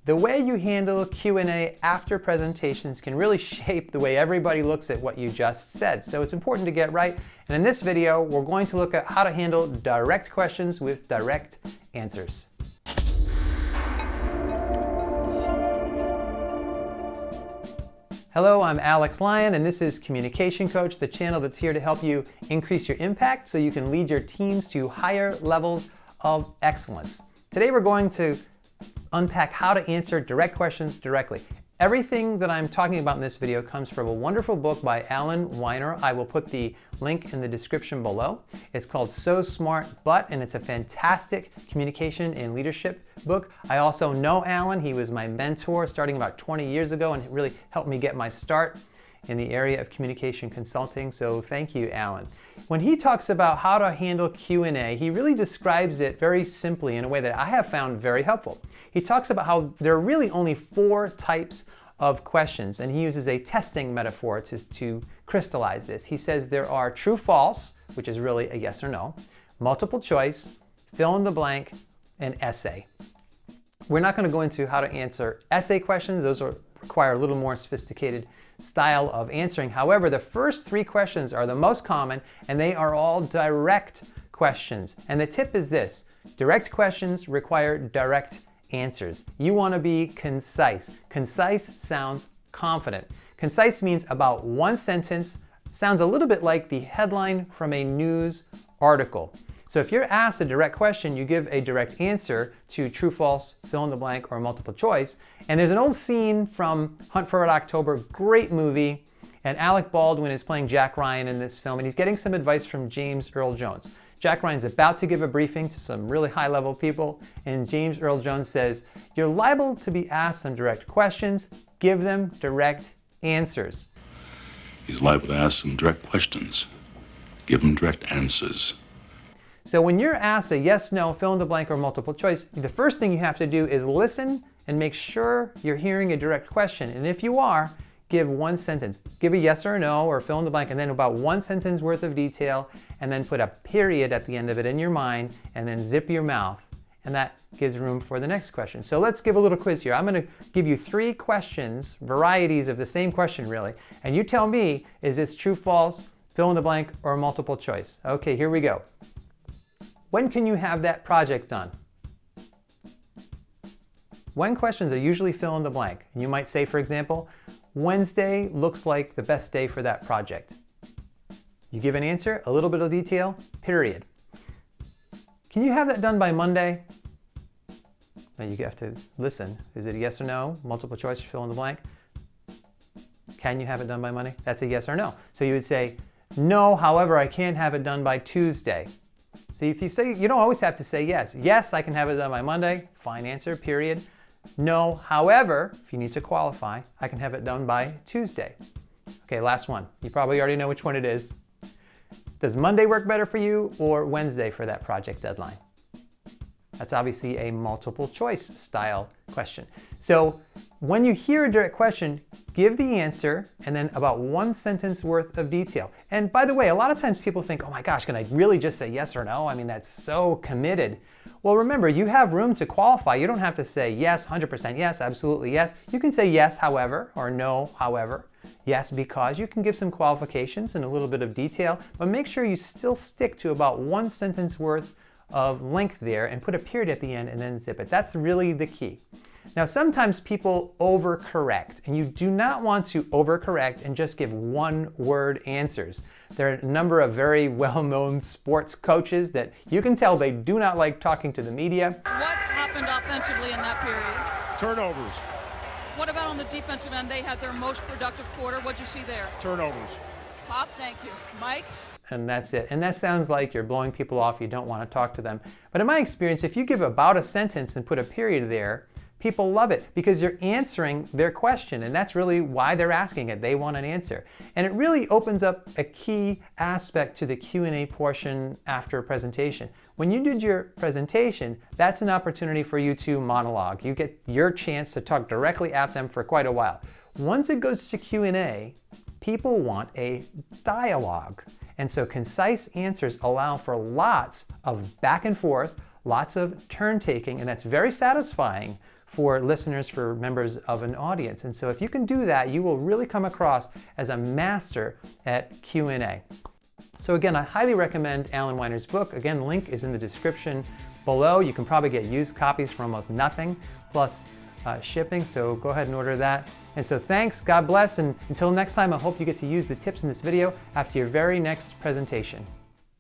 The way you handle Q&A after presentations can really shape the way everybody looks at what you just said. So it's important to get right. And in this video, we're going to look at how to handle direct questions with direct answers. Hello, I'm Alex Lyon, and this is Communication Coach, the channel that's here to help you increase your impact so you can lead your teams to higher levels of excellence. Today we're going to unpack how to answer direct questions directly. Everything that I'm talking about in this video comes from a wonderful book by Alan Weiner. I will put the link in the description below. It's called So Smart But, and it's a fantastic communication and leadership book. I also know Alan. He was my mentor starting about 20 years ago and really helped me get my start in the area of communication consulting. So thank you, Alan. When he talks about how to handle Q&A, he really describes it very simply in a way that I have found very helpful. He talks about how there are really only 4 types of questions, and he uses a testing metaphor to crystallize this. He says there are true-false, which is really a yes or no, multiple choice, fill in the blank, and essay. We're not going to go into how to answer essay questions. Those require a little more sophisticated style of answering. However, the first 3 questions are the most common, and they are all direct questions. And the tip is this: direct questions require direct answers. You want to be concise. Concise sounds confident. Concise means about 1 sentence, sounds a little bit like the headline from a news article. So if you're asked a direct question, you give a direct answer to true, false, fill in the blank, or multiple choice. And there's an old scene from Hunt for Red October, great movie, and Alec Baldwin is playing Jack Ryan in this film, and he's getting some advice from James Earl Jones. Jack Ryan's about to give a briefing to some really high-level people, and James Earl Jones says, "You're liable to be asked some direct questions. Give them direct answers." He's liable to ask some direct questions. Give him direct answers. So when you're asked a yes, no, fill in the blank, or multiple choice, the first thing you have to do is listen and make sure you're hearing a direct question. And if you are, give 1 sentence. Give a yes or no, or fill in the blank, and then about 1 sentence worth of detail, and then put a period at the end of it in your mind, and then zip your mouth. And that gives room for the next question. So let's give a little quiz here. I'm going to give you 3 questions, varieties of the same question really, and you tell me, is this true, false, fill in the blank, or multiple choice? Okay, here we go. When can you have that project done? When questions are usually fill in the blank. And you might say, for example, Wednesday looks like the best day for that project. You give an answer, a little bit of detail, period. Can you have that done by Monday? Well, you have to listen. Is it a yes or no? Multiple choice, fill in the blank. Can you have it done by Monday? That's a yes or no. So you would say, no, however, I can't have it done by Tuesday. See, if you say, you don't always have to say yes. Yes, I can have it done by Monday. Fine answer, period. No, however, if you need to qualify, I can have it done by Tuesday. Okay, last one. You probably already know which one it is. Does Monday work better for you or Wednesday for that project deadline? That's obviously a multiple choice style question. So when you hear a direct question, give the answer and then about 1 sentence worth of detail. And by the way, a lot of times people think, oh my gosh, can I really just say yes or no? I mean, that's so committed. Well, remember, you have room to qualify. You don't have to say yes, 100% yes, absolutely yes. You can say yes, however, or no, however. Yes, because. You can give some qualifications and a little bit of detail, but make sure you still stick to about 1 sentence worth of length there and put a period at the end and then zip it. That's really the key. Now, sometimes people overcorrect, and you do not want to overcorrect and just give 1-word answers. There are a number of very well-known sports coaches that you can tell they do not like talking to the media. What happened offensively in that period? Turnovers. What about on the defensive end? They had their most productive quarter. What'd you see there? Turnovers. Pop, thank you. Mike? And that's it. And that sounds like you're blowing people off. You don't want to talk to them. But in my experience, if you give about a sentence and put a period there, people love it because you're answering their question, and that's really why they're asking it. They want an answer. And it really opens up a key aspect to the Q&A portion after a presentation. When you did your presentation, that's an opportunity for you to monologue. You get your chance to talk directly at them for quite a while. Once it goes to Q&A, people want a dialogue. And so concise answers allow for lots of back and forth, lots of turn taking, and that's very satisfying for listeners, for members of an audience. And so if you can do that, you will really come across as a master at Q&A. So again, I highly recommend Alan Weiner's book. Again, link is in the description below. You can probably get used copies for almost nothing, plus shipping, so go ahead and order that. And so thanks, God bless, and until next time, I hope you get to use the tips in this video after your very next presentation.